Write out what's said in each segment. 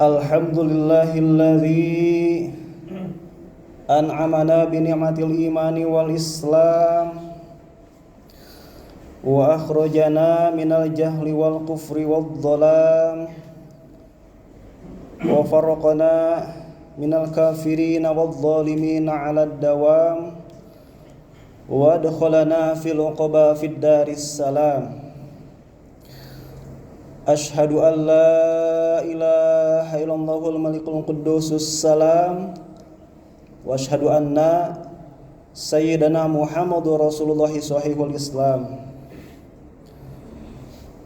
Alhamdulillahilladzi an'amana bi ni'matil imani wal islam wa akhrajana minal jahli wal kufri wad dhalam wa farraqana minal kafirin wad zalimin 'alad dawam wa adkhalana fil uqba fid daris salam. Ashhadu an la ilaha illallahul malikul quddusus salam wa ashhadu anna sayyidana Muhammadur Rasulullah sahihul Islam.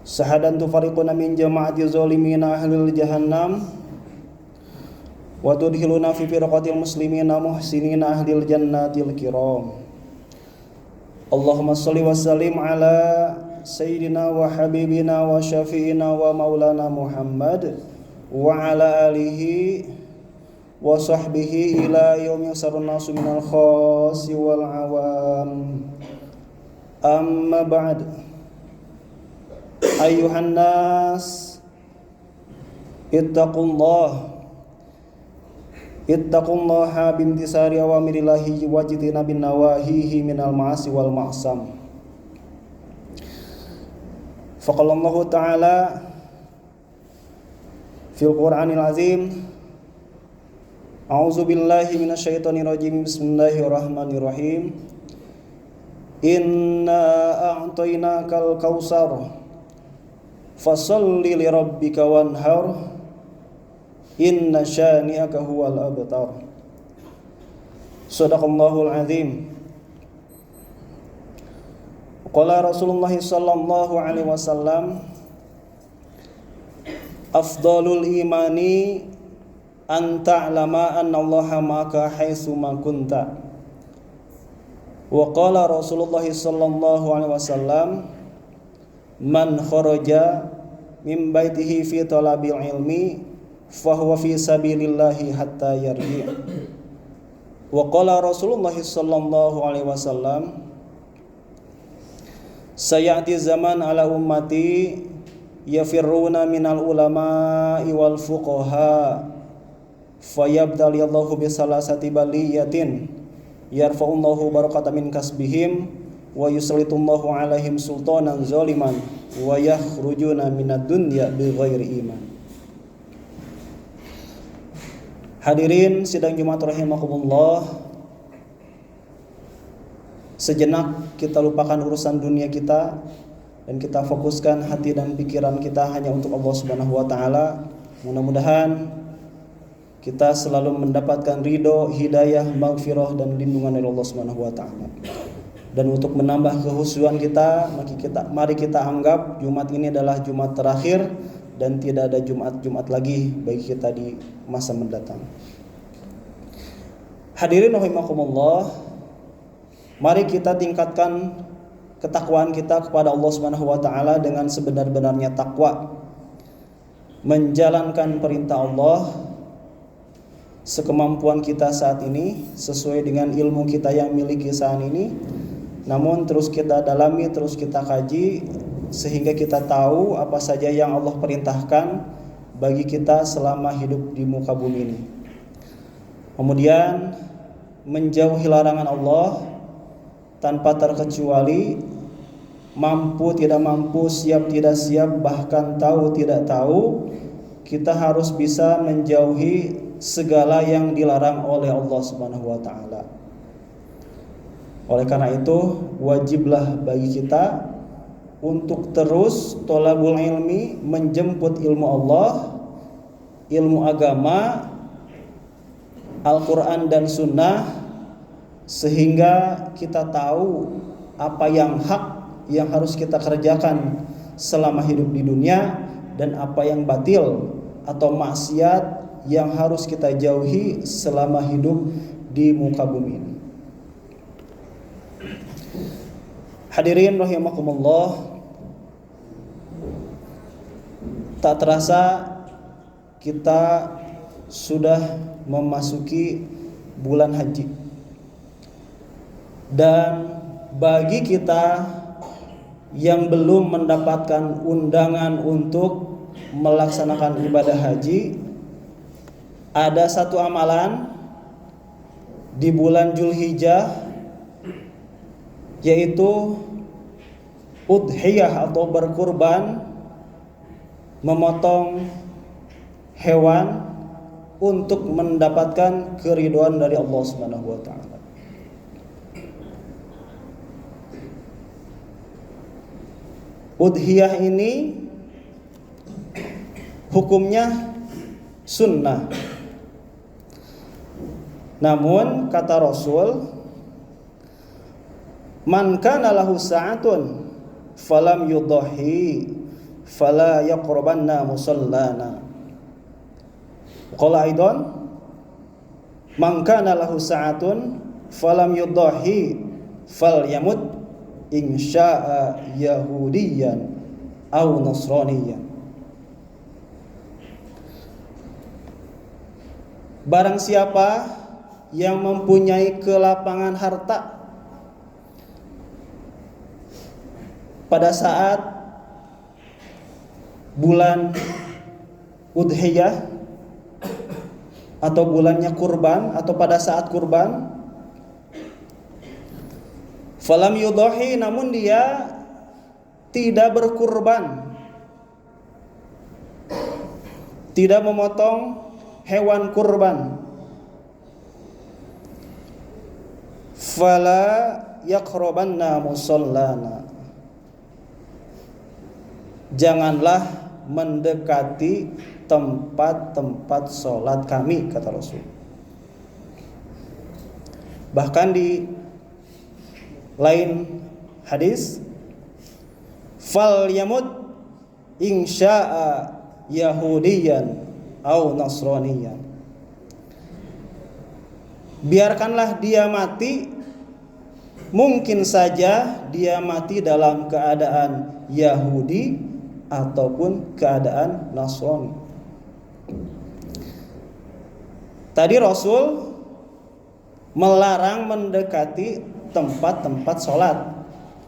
Sahadan tufariquna min jama'ati zalimina ahlil jahannam wa tudkhiluna fi firqatil muslimina muhsinina ahlil jannatil kiram. Allahumma shalli wa sallim ala Sayyidina wa habibina wa syafi'ina wa maulana Muhammad wa ala alihi wa sahbihi ila yaumi yusarun nasu minal khasi wal awam. Amma ba'd. Ayyuhan nas, ittaqullaha bimtisari awamirillahi wajtina bin nawahihi minal ma'asi wal ma'sam. Faqala Allah Ta'ala fil Qur'anil Azim, A'udzu billahi minasyaitonir rajim. Bismillahirrahmanirrahim. Inna a'tainakal kautsar fasholli lirabbika wanhar inna syani'aka huwal abtar. Shadaqallahul azim. Qala Rasulullah sallallahu alaihi wasallam, afdalul imani an ta'lama anna Allaha ma'aka haitsu ma kunta. Wa qala Rasulullah sallallahu alaihi wasallam, man kharaja min baitihi fi talabil ilmi fahuwa fi sabilillahi hatta yarji'. Wa qala Rasulullah sallallahu alaihi wasallam, sayati zaman ala ummati yafirruna minal ulama'i wal fuqaha fayabdalillahu bisalasati baliyatin yarfa'ullahu barakatan min kasbihim wa yuslitumullahu alaihim sultanan zaliman wa yakhrujuna minad dunya bighairi iman. Hadirin sidang Jumat rahimakumullah, sejenak kita lupakan urusan dunia kita dan kita fokuskan hati dan pikiran kita hanya untuk Allah Subhanahu wa taala. Mudah-mudahan kita selalu mendapatkan ridho, hidayah, maghfirah dan lindungan dari Allah Subhanahu wa taala. Dan untuk menambah kehusuan kita, mari kita anggap Jumat ini adalah Jumat terakhir dan tidak ada Jumat lagi bagi kita di masa mendatang. Hadirin rahimakumullah, mari kita tingkatkan ketakwaan kita kepada Allah Subhanahu wa taala dengan sebenar-benarnya takwa. Menjalankan perintah Allah sekemampuan kita saat ini sesuai dengan ilmu kita yang miliki saat ini. Namun terus kita dalami, terus kita kaji sehingga kita tahu apa saja yang Allah perintahkan bagi kita selama hidup di muka bumi ini. Kemudian menjauhi larangan Allah tanpa terkecuali, mampu tidak mampu, siap tidak siap, bahkan tahu tidak tahu, kita harus bisa menjauhi segala yang dilarang oleh Allah Subhanahu wa taala. Oleh karena itu, wajiblah bagi kita untuk terus thalabul ilmi, menjemput ilmu Allah, ilmu agama, Al-Quran dan Sunnah, sehingga kita tahu apa yang hak yang harus kita kerjakan selama hidup di dunia dan apa yang batil atau maksiat yang harus kita jauhi selama hidup di muka bumi ini. Hadirin rahimakumullah, tak terasa kita sudah memasuki bulan haji. Dan bagi kita yang belum mendapatkan undangan untuk melaksanakan ibadah haji, ada satu amalan di bulan Zulhijjah, yaitu udhiyah atau berkurban, memotong hewan untuk mendapatkan keridhaan dari Allah Subhanahu wa taala. Udhiyah ini hukumnya sunnah. Namun kata Rasul, man kana lahu sa'atun falam yudhi fala yaqrabanna musallana. Qala aidan, man kana lahu sa'atun falam yudhi falyamut in syaa yahudiyan aw nasraniyan. Barang siapa yang mempunyai kelapangan harta pada saat bulan udhiyah atau bulannya kurban atau pada saat kurban, falam yudhi, namun dia tidak berkurban, tidak memotong hewan kurban, fala yaqrabanna musallana, janganlah mendekati tempat-tempat sholat kami, kata Rasul. Bahkan di lain hadis, fal yamut insya'a yahudiyan au nasraniyan, biarkanlah dia mati, mungkin saja dia mati dalam keadaan Yahudi ataupun keadaan Nasrani. Tadi Rasul melarang mendekati tempat-tempat sholat,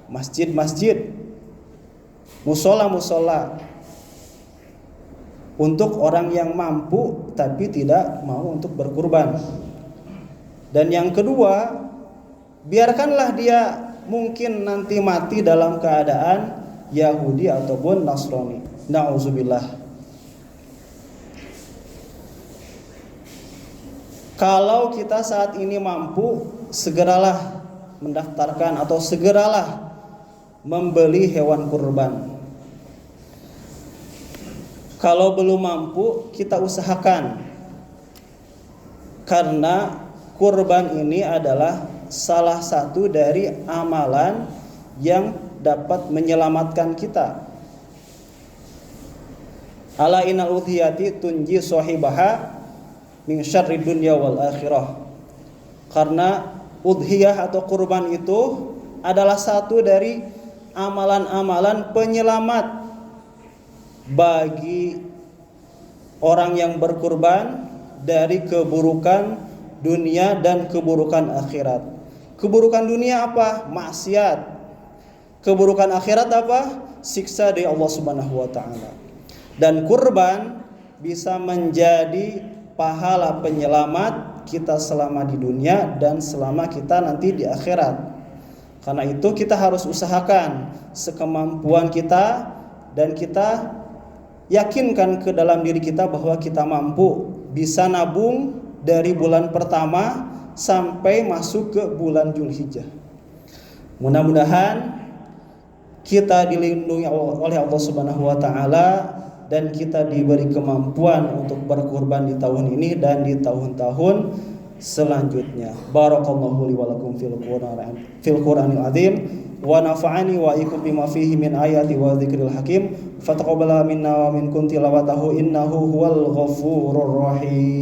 masjid-masjid, musola-musola, untuk orang yang mampu tapi tidak mau untuk berkurban. Dan yang kedua, biarkanlah dia mungkin nanti mati dalam keadaan Yahudi ataupun Nasrani. Na'udzubillah. Kalau kita saat ini mampu, segeralah mendaftarkan atau segeralah membeli hewan kurban. Kalau belum mampu, kita usahakan, karena kurban ini adalah salah satu dari amalan yang dapat menyelamatkan kita. Ala innal udhiyati tunji sahibaha min syarri dunya wal akhirah. Karena udhiyah atau kurban itu adalah satu dari amalan-amalan penyelamat bagi orang yang berkurban dari keburukan dunia dan keburukan akhirat. Keburukan dunia apa? Maksiat. Keburukan akhirat apa? Siksa dari Allah Subhanahu wa taala. Dan kurban bisa menjadi pahala penyelamat kita selama di dunia dan selama kita nanti di akhirat. Karena itu kita harus usahakan sekemampuan kita, dan kita yakinkan ke dalam diri kita bahwa kita mampu bisa nabung dari bulan pertama sampai masuk ke bulan Zulhijjah. Mudah-mudahan kita dilindungi oleh Allah Subhanahu wa taala dan kita diberi kemampuan untuk berkurban di tahun ini dan di tahun-tahun selanjutnya. Barakallahu li wa lakum fil Qur'anil azim wa nafa'ani wa ikum bima fihi min ayati wa dzikril hakim. Fataqabbala minna wa minkum tilawatahu innahu huwal ghafurur rahim.